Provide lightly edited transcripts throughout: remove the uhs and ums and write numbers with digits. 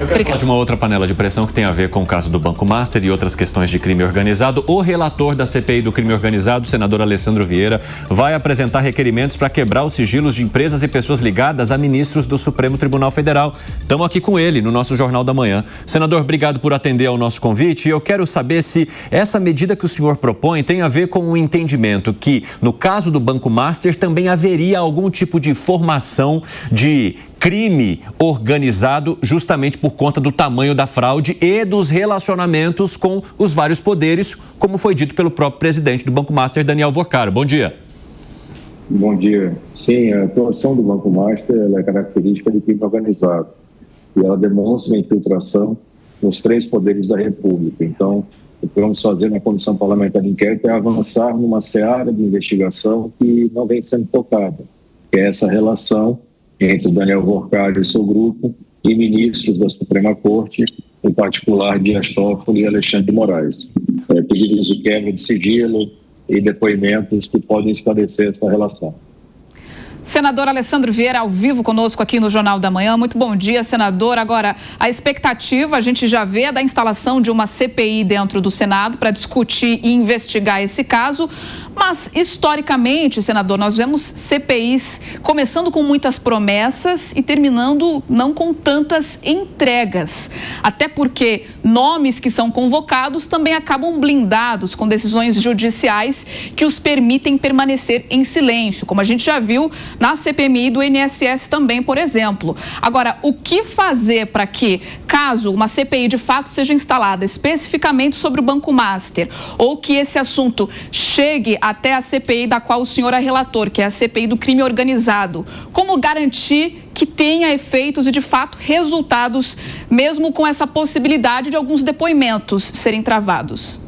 Eu quero falar de uma outra panela de pressão que tem a ver com o caso do Banco Master e outras questões de crime organizado. O relator da CPI do crime organizado, o senador Alessandro Vieira, vai apresentar requerimentos para quebrar os sigilos de empresas e pessoas ligadas a ministros do Supremo Tribunal Federal. Estamos aqui com ele no nosso Jornal da Manhã. Senador, obrigado por atender ao nosso convite. Eu quero saber se essa medida que o senhor propõe tem a ver com o entendimento que, no caso do Banco Master, também haveria algum tipo de formação de crime organizado justamente por conta do tamanho da fraude e dos relacionamentos com os vários poderes, como foi dito pelo próprio presidente do Banco Master, Daniel Vorcaro. Bom dia. Bom dia. Sim, a atuação do Banco Master ela é característica de crime organizado e ela demonstra a infiltração nos 3 poderes da República. Então, o que vamos fazer na Comissão Parlamentar de Inquérito é avançar numa seara de investigação que não vem sendo tocada, que é essa relação entre o Daniel Vorcaro e seu grupo e ministros da Suprema Corte, em particular Dias Toffoli e Alexandre de Moraes. Pedidos de quebra de sigilo e depoimentos que podem esclarecer essa relação. Senador Alessandro Vieira, ao vivo conosco aqui no Jornal da Manhã. Muito bom dia, senador. Agora, a expectativa, a gente já vê, é da instalação de uma CPI dentro do Senado para discutir e investigar esse caso. Mas, historicamente, senador, nós vemos CPIs começando com muitas promessas e terminando não com tantas entregas. Até porque nomes que são convocados também acabam blindados com decisões judiciais que os permitem permanecer em silêncio, como a gente já viu na CPMI do INSS também, por exemplo. Agora, o que fazer para que, caso uma CPI de fato seja instalada especificamente sobre o Banco Master, ou que esse assunto chegue até a CPI da qual o senhor é relator, que é a CPI do crime organizado, como garantir que tenha efeitos e, de fato, resultados, mesmo com essa possibilidade de alguns depoimentos serem travados?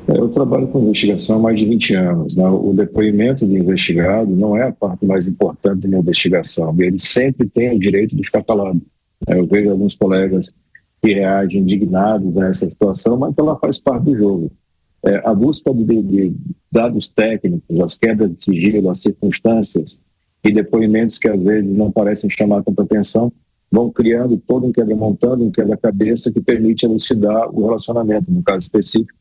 Eu trabalho com investigação há mais de 20 anos. Né? O depoimento do investigado não é a parte mais importante da minha investigação. Ele sempre tem o direito de ficar calado. Eu vejo alguns colegas que reagem indignados a essa situação, mas ela faz parte do jogo. A busca de dados técnicos, as quebras de sigilo, as circunstâncias e depoimentos que às vezes não parecem chamar tanta atenção, vão criando todo um quebra-montando, um quebra-cabeça que permite elucidar o relacionamento, no caso específico,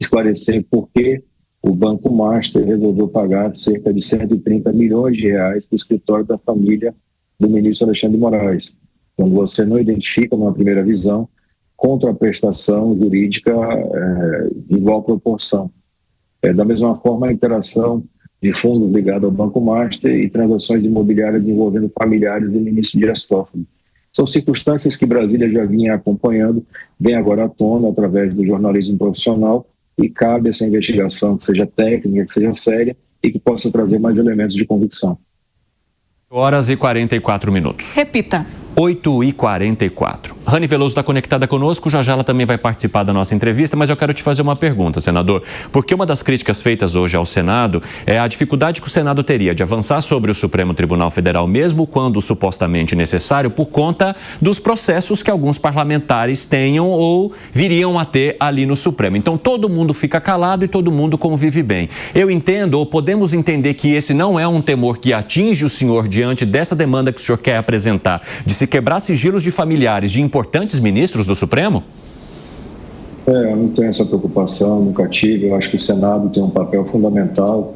esclarecer por que o Banco Master resolveu pagar cerca de 130 milhões de reais para o escritório da família do ministro Alexandre de Moraes. Quando você não identifica, numa primeira visão, contraprestação jurídica de igual proporção. Da mesma forma, a interação de fundos ligados ao Banco Master e transações imobiliárias envolvendo familiares do ministro Dias Toffoli. São circunstâncias que Brasília já vinha acompanhando, vem agora à tona através do jornalismo profissional e cabe essa investigação que seja técnica, que seja séria e que possa trazer mais elementos de convicção. 8h44. Repita. 8h44. Rani Veloso está conectada conosco, já ela também vai participar da nossa entrevista, mas eu quero te fazer uma pergunta, senador, porque uma das críticas feitas hoje ao Senado é a dificuldade que o Senado teria de avançar sobre o Supremo Tribunal Federal, mesmo quando supostamente necessário, por conta dos processos que alguns parlamentares tenham ou viriam a ter ali no Supremo. Então, todo mundo fica calado e todo mundo convive bem. Eu entendo, ou podemos entender que esse não é um temor que atinge o senhor diante dessa demanda que o senhor quer apresentar, de se quebrar sigilos de familiares de importantes ministros do Supremo? Eu não tenho essa preocupação, nunca tive. Eu acho que o Senado tem um papel fundamental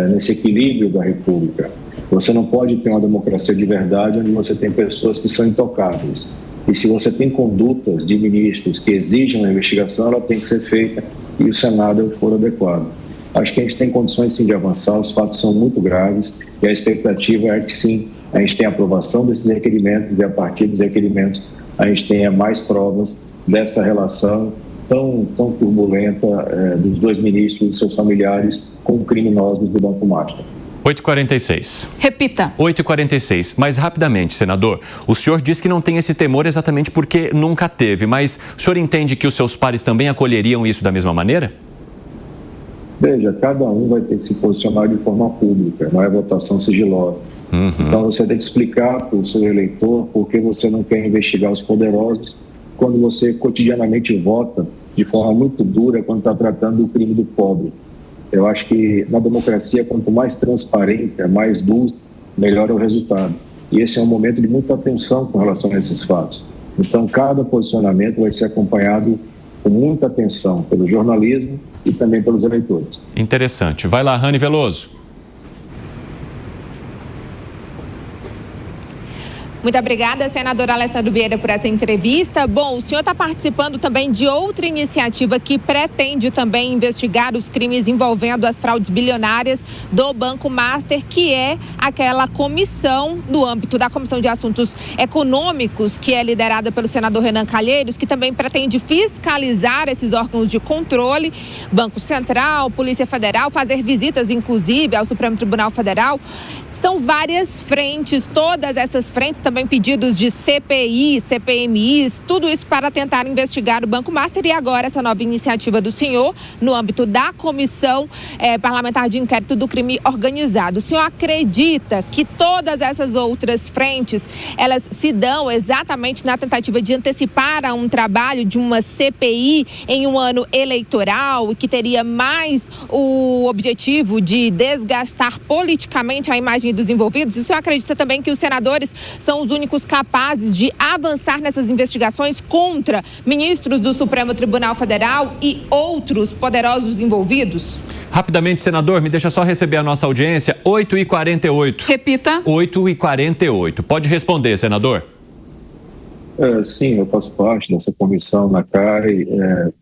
nesse equilíbrio da República. Você não pode ter uma democracia de verdade onde você tem pessoas que são intocáveis. E se você tem condutas de ministros que exigem uma investigação, ela tem que ser feita e o Senado é o foro adequado. Acho que a gente tem condições sim de avançar, os fatos são muito graves e a expectativa é que sim, a gente tenha aprovação desses requerimentos e a partir dos requerimentos a gente tenha mais provas dessa relação tão turbulenta dos 2 ministros e seus familiares com criminosos do Banco Master. 8h46. Repita. 8h46. Mais rapidamente, senador, o senhor diz que não tem esse temor exatamente porque nunca teve, mas o senhor entende que os seus pares também acolheriam isso da mesma maneira? Veja, cada um vai ter que se posicionar de forma pública, não é votação sigilosa. Então você tem que explicar para o seu eleitor por que você não quer investigar os poderosos quando você cotidianamente vota de forma muito dura quando está tratando do crime do pobre. Eu acho que na democracia, quanto mais transparência, mais luz, melhor é o resultado. E esse é um momento de muita atenção com relação a esses fatos. Então, cada posicionamento vai ser acompanhado com muita atenção pelo jornalismo e também pelos eleitores. Interessante. Vai lá, Rani Veloso. Muito obrigada, senador Alessandro Vieira, por essa entrevista. Bom, o senhor está participando também de outra iniciativa que pretende também investigar os crimes envolvendo as fraudes bilionárias do Banco Master, que é aquela comissão no âmbito da Comissão de Assuntos Econômicos, que é liderada pelo senador Renan Calheiros, que também pretende fiscalizar esses órgãos de controle, Banco Central, Polícia Federal, fazer visitas, inclusive, ao Supremo Tribunal Federal. São várias frentes, todas essas frentes, também pedidos de CPI, CPMIs, tudo isso para tentar investigar o Banco Master. E agora essa nova iniciativa do senhor no âmbito da Comissão Parlamentar de Inquérito do Crime Organizado. O senhor acredita que todas essas outras frentes, elas se dão exatamente na tentativa de antecipar a um trabalho de uma CPI em um ano eleitoral e que teria mais o objetivo de desgastar politicamente a imagem dos envolvidos? E o senhor acredita também que os senadores são os únicos capazes de avançar nessas investigações contra ministros do Supremo Tribunal Federal e outros poderosos envolvidos? Rapidamente, senador, me deixa só receber a nossa audiência, 8h48. Repita. 8h48. Pode responder, senador. Sim, eu faço parte dessa comissão na CAI.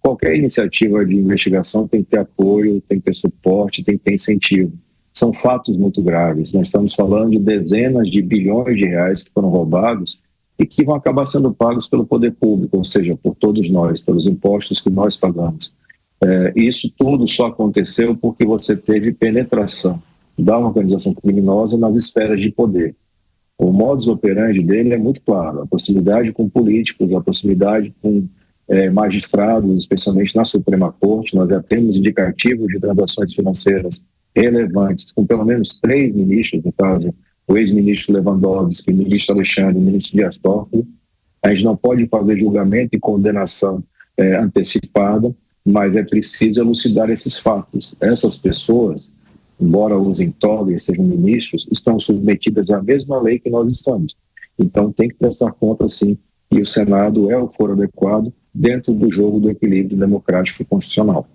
Qualquer iniciativa de investigação tem que ter apoio, tem que ter suporte, tem que ter incentivo. São fatos muito graves. Nós estamos falando de dezenas de bilhões de reais que foram roubados e que vão acabar sendo pagos pelo poder público, ou seja, por todos nós, pelos impostos que nós pagamos. Isso tudo só aconteceu porque você teve penetração da organização criminosa nas esferas de poder. O modus operandi dele é muito claro: a proximidade com políticos, a proximidade com magistrados, especialmente na Suprema Corte. Nós já temos indicativos de transações financeiras relevantes, com pelo menos 3 ministros, no caso, o ex-ministro Lewandowski, o ministro Alexandre, o ministro Dias Toffoli. A gente não pode fazer julgamento e condenação antecipada, mas é preciso elucidar esses fatos. Essas pessoas, embora usem toga e sejam ministros, estão submetidas à mesma lei que nós estamos. Então tem que prestar conta, sim, e o Senado é o foro adequado dentro do jogo do equilíbrio democrático e constitucional.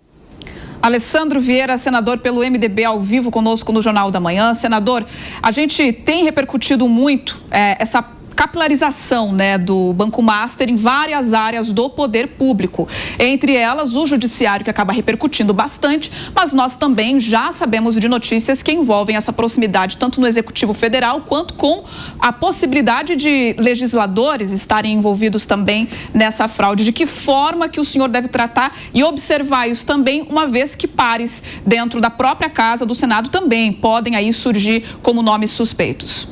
Alessandro Vieira, senador pelo MDB, ao vivo conosco no Jornal da Manhã. Senador, a gente tem repercutido muito essa capilarização, do Banco Master em várias áreas do poder público. Entre elas, o judiciário, que acaba repercutindo bastante, mas nós também já sabemos de notícias que envolvem essa proximidade tanto no Executivo Federal quanto com a possibilidade de legisladores estarem envolvidos também nessa fraude. De que forma que o senhor deve tratar e observar isso também, uma vez que pares dentro da própria casa do Senado também podem aí surgir como nomes suspeitos?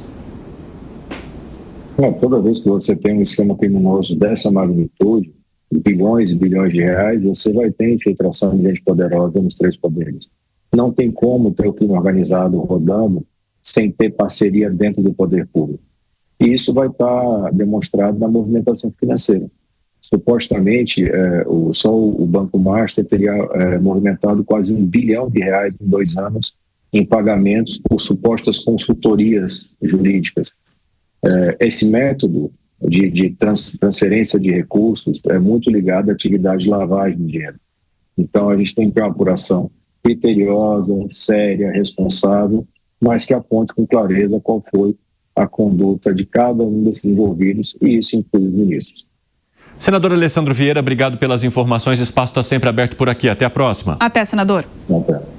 Toda vez que você tem um esquema criminoso dessa magnitude, de bilhões e bilhões de reais, você vai ter infiltração de gente poderosa nos 3 poderes. Não tem como ter o crime organizado rodando sem ter parceria dentro do poder público. E isso vai estar demonstrado na movimentação financeira. Supostamente, só o Banco Master teria movimentado quase R$1 bilhão em 2 anos em pagamentos por supostas consultorias jurídicas. Esse método de transferência de recursos é muito ligado à atividade de lavagem de dinheiro. Então, a gente tem que ter uma apuração criteriosa, séria, responsável, mas que aponte com clareza qual foi a conduta de cada um desses envolvidos, e isso inclui os ministros. Senador Alessandro Vieira, obrigado pelas informações. O espaço está sempre aberto por aqui. Até a próxima. Até, senador. Até.